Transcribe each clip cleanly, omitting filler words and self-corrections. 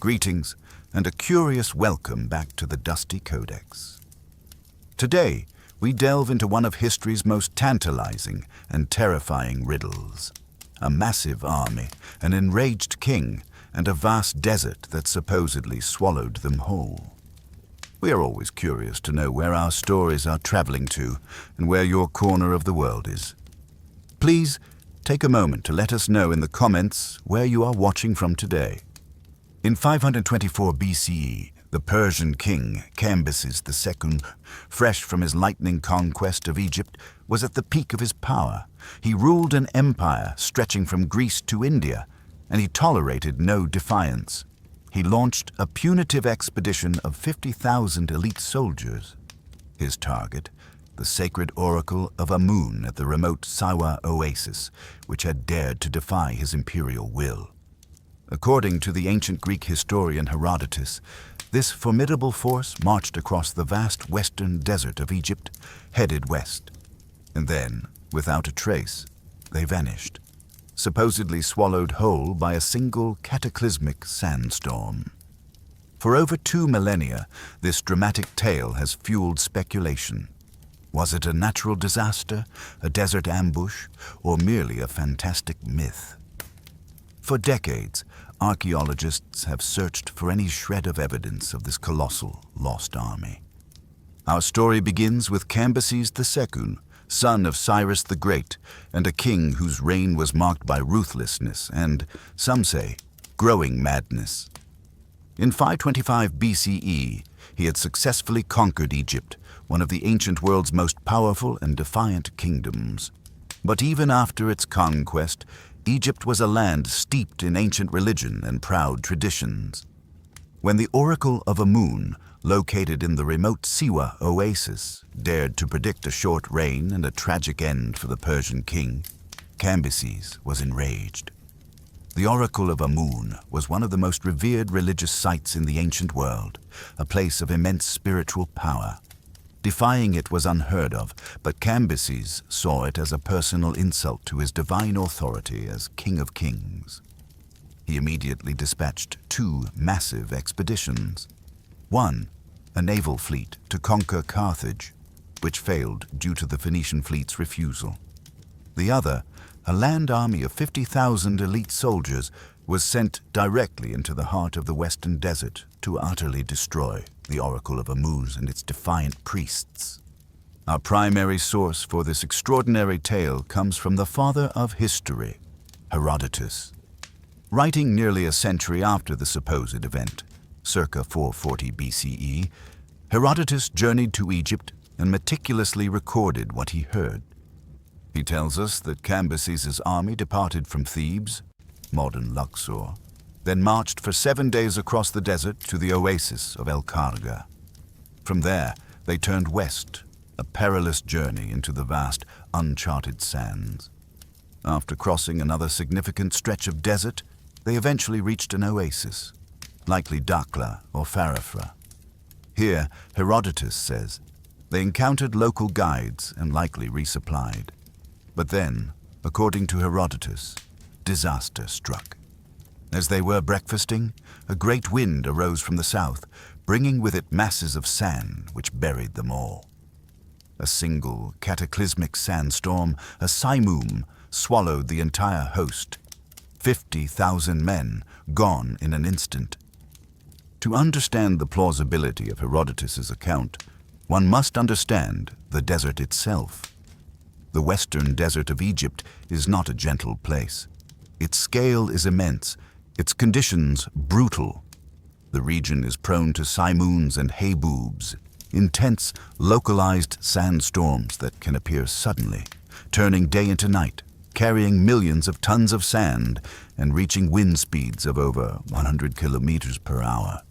greetings, and a curious welcome back to the dusty Codex. Today, we delve into one of history's most tantalizing and terrifying riddles. A massive army, an enraged king, and a vast desert that supposedly swallowed them whole. We are always curious to know where our stories are traveling to and where your corner of the world is. Please take a moment to let us know in the comments where you are watching from today. In 524 BCE, the Persian King Cambyses II, fresh from his lightning conquest of Egypt, was at the peak of his power. He ruled an empire stretching from Greece to India, and he tolerated no defiance. He launched a punitive expedition of 50,000 elite soldiers. His target, the sacred Oracle of Amun at the remote Siwa Oasis, which had dared to defy his imperial will. According to the ancient Greek historian Herodotus, this formidable force marched across the vast western desert of Egypt, headed west. And then, without a trace, they vanished, supposedly swallowed whole by a single cataclysmic sandstorm. For over 2 millennia, this dramatic tale has fueled speculation. Was it a natural disaster, a desert ambush, or merely a fantastic myth? For decades, archaeologists have searched for any shred of evidence of this colossal, lost army. Our story begins with Cambyses II, son of Cyrus the Great, and a king whose reign was marked by ruthlessness and, some say, growing madness. In 525 BCE, he had successfully conquered Egypt, one of the ancient world's most powerful and defiant kingdoms. But even after its conquest, Egypt was a land steeped in ancient religion and proud traditions. When the Oracle of Amun, located in the remote Siwa Oasis, dared to predict a short reign and a tragic end for the Persian king, Cambyses was enraged. The Oracle of Amun was one of the most revered religious sites in the ancient world, a place of immense spiritual power. Defying it was unheard of, but Cambyses saw it as a personal insult to his divine authority as King of Kings. He immediately dispatched 2 massive expeditions. One, a naval fleet to conquer Carthage, which failed due to the Phoenician fleet's refusal. The other, a land army of 50,000 elite soldiers, was sent directly into the heart of the western desert to utterly destroy the Oracle of Amun and its defiant priests. Our primary source for this extraordinary tale comes from the father of history, Herodotus. Writing nearly a century after the supposed event, circa 440 BCE, Herodotus journeyed to Egypt and meticulously recorded what he heard. He tells us that Cambyses' army departed from Thebes, modern Luxor, then marched for 7 days across the desert to the oasis of El Karga. From there, they turned west, a perilous journey into the vast, uncharted sands. After crossing another significant stretch of desert, they eventually reached an oasis, likely Dakhla or Farafra. Here, Herodotus says, they encountered local guides and likely resupplied. But then, according to Herodotus, disaster struck. As they were breakfasting, a great wind arose from the south, bringing with it masses of sand which buried them all. A single cataclysmic sandstorm, a simoom, swallowed the entire host. 50,000 men gone in an instant. To understand the plausibility of Herodotus' account, one must understand the desert itself. The western desert of Egypt is not a gentle place. Its scale is immense, its conditions brutal. The region is prone to simoons and hayboobs, intense, localized sandstorms that can appear suddenly, turning day into night, carrying millions of tons of sand and reaching wind speeds of over 100 kilometers per hour.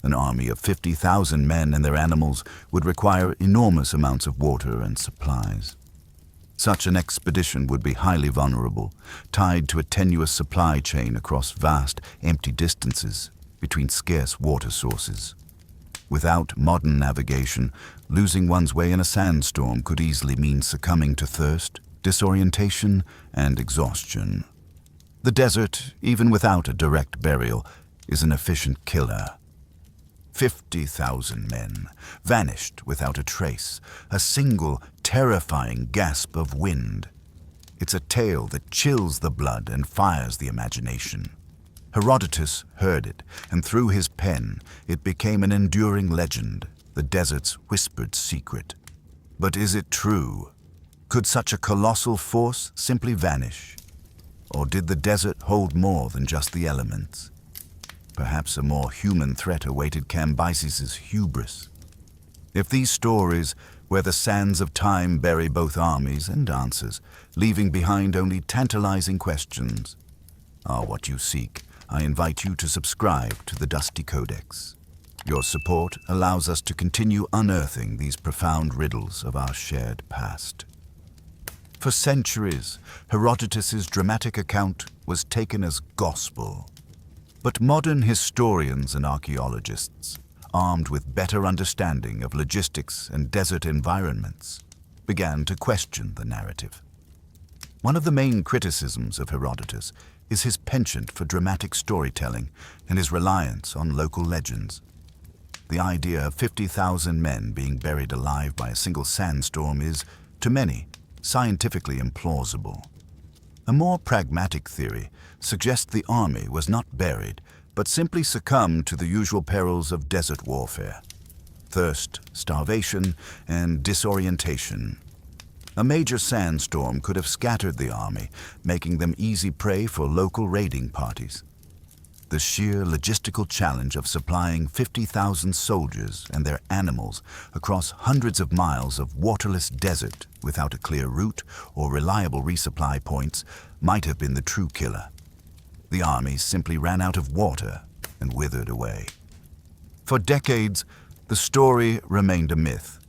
An army of 50,000 men and their animals would require enormous amounts of water and supplies. Such an expedition would be highly vulnerable, tied to a tenuous supply chain across vast, empty distances between scarce water sources. Without modern navigation, losing one's way in a sandstorm could easily mean succumbing to thirst, disorientation, and exhaustion. The desert, even without a direct burial, is an efficient killer. 50,000 men vanished without a trace, a single terrifying gasp of wind. It's a tale that chills the blood and fires the imagination. Herodotus heard it, and through his pen it became an enduring legend, the desert's whispered secret. But is it true? Could such a colossal force simply vanish? Or did the desert hold more than just the elements? Perhaps a more human threat awaited Cambyses' hubris. If these stories, where the sands of time bury both armies and answers, leaving behind only tantalizing questions, are what you seek, I invite you to subscribe to the Dusty Codex. Your support allows us to continue unearthing these profound riddles of our shared past. For centuries, Herodotus' dramatic account was taken as gospel. But modern historians and archaeologists, armed with better understanding of logistics and desert environments, began to question the narrative. One of the main criticisms of Herodotus is his penchant for dramatic storytelling and his reliance on local legends. The idea of 50,000 men being buried alive by a single sandstorm is, to many, scientifically implausible. A more pragmatic theory suggests the army was not buried, but simply succumbed to the usual perils of desert warfare: thirst, starvation, and disorientation. A major sandstorm could have scattered the army, making them easy prey for local raiding parties. The sheer logistical challenge of supplying 50,000 soldiers and their animals across hundreds of miles of waterless desert without a clear route or reliable resupply points might have been the true killer. The army simply ran out of water and withered away. For decades, the story remained a myth.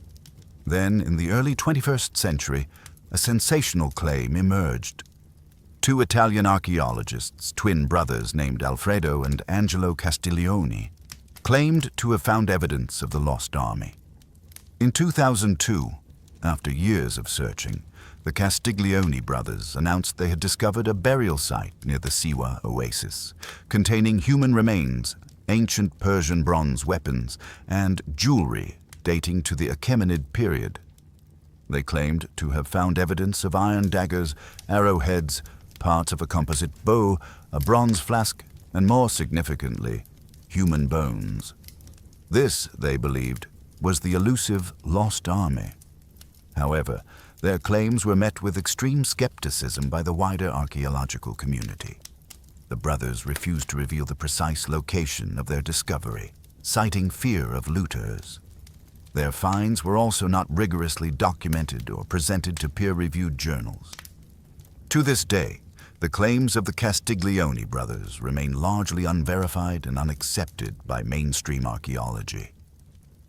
Then, in the early 21st century, a sensational claim emerged. Two Italian archaeologists, twin brothers named Alfredo and Angelo Castiglione, claimed to have found evidence of the lost army. In 2002, after years of searching, the Castiglione brothers announced they had discovered a burial site near the Siwa Oasis, containing human remains, ancient Persian bronze weapons, and jewelry dating to the Achaemenid period. They claimed to have found evidence of iron daggers, arrowheads, parts of a composite bow, a bronze flask, and more significantly, human bones. This, they believed, was the elusive lost army. However, their claims were met with extreme skepticism by the wider archaeological community. The brothers refused to reveal the precise location of their discovery, citing fear of looters. Their finds were also not rigorously documented or presented to peer-reviewed journals. To this day, the claims of the Castiglione brothers remain largely unverified and unaccepted by mainstream archaeology.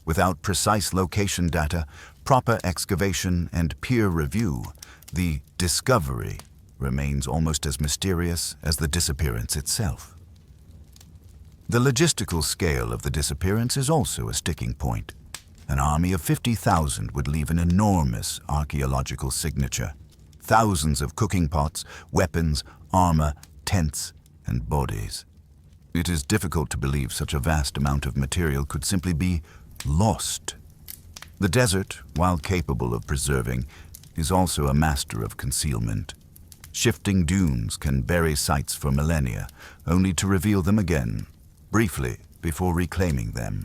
Without precise location data, proper excavation, and peer review, the discovery remains almost as mysterious as the disappearance itself. The logistical scale of the disappearance is also a sticking point. An army of 50,000 would leave an enormous archaeological signature. Thousands of cooking pots, weapons, armor, tents, and bodies. It is difficult to believe such a vast amount of material could simply be lost. The desert, while capable of preserving, is also a master of concealment. Shifting dunes can bury sites for millennia, only to reveal them again, briefly, before reclaiming them.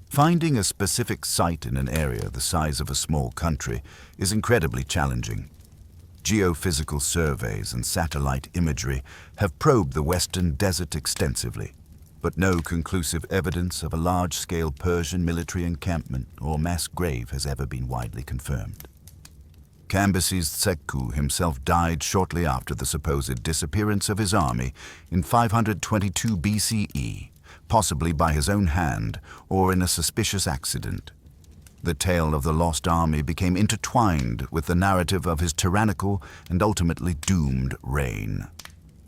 Finding a specific site in an area the size of a small country is incredibly challenging. Geophysical surveys and satellite imagery have probed the western desert extensively, but no conclusive evidence of a large-scale Persian military encampment or mass grave has ever been widely confirmed. Cambyses II himself died shortly after the supposed disappearance of his army in 522 BCE, possibly by his own hand or in a suspicious accident. The tale of the lost army became intertwined with the narrative of his tyrannical and ultimately doomed reign.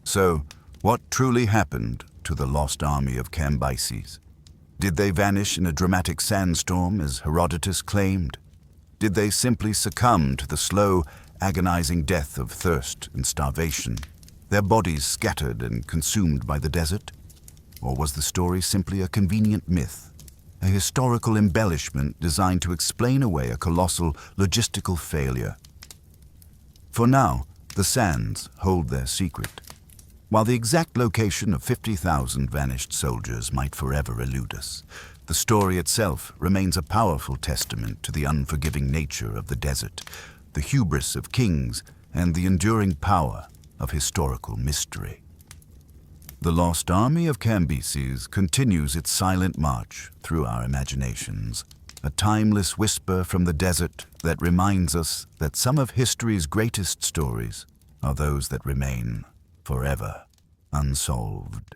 So, what truly happened to the lost army of Cambyses? Did they vanish in a dramatic sandstorm, as Herodotus claimed? Did they simply succumb to the slow, agonizing death of thirst and starvation, their bodies scattered and consumed by the desert? Or was the story simply a convenient myth, a historical embellishment designed to explain away a colossal logistical failure? For now, the sands hold their secret, while the exact location of 50,000 vanished soldiers might forever elude us. The story itself remains a powerful testament to the unforgiving nature of the desert, the hubris of kings, and the enduring power of historical mystery. The lost army of Cambyses continues its silent march through our imaginations, a timeless whisper from the desert that reminds us that some of history's greatest stories are those that remain forever unsolved.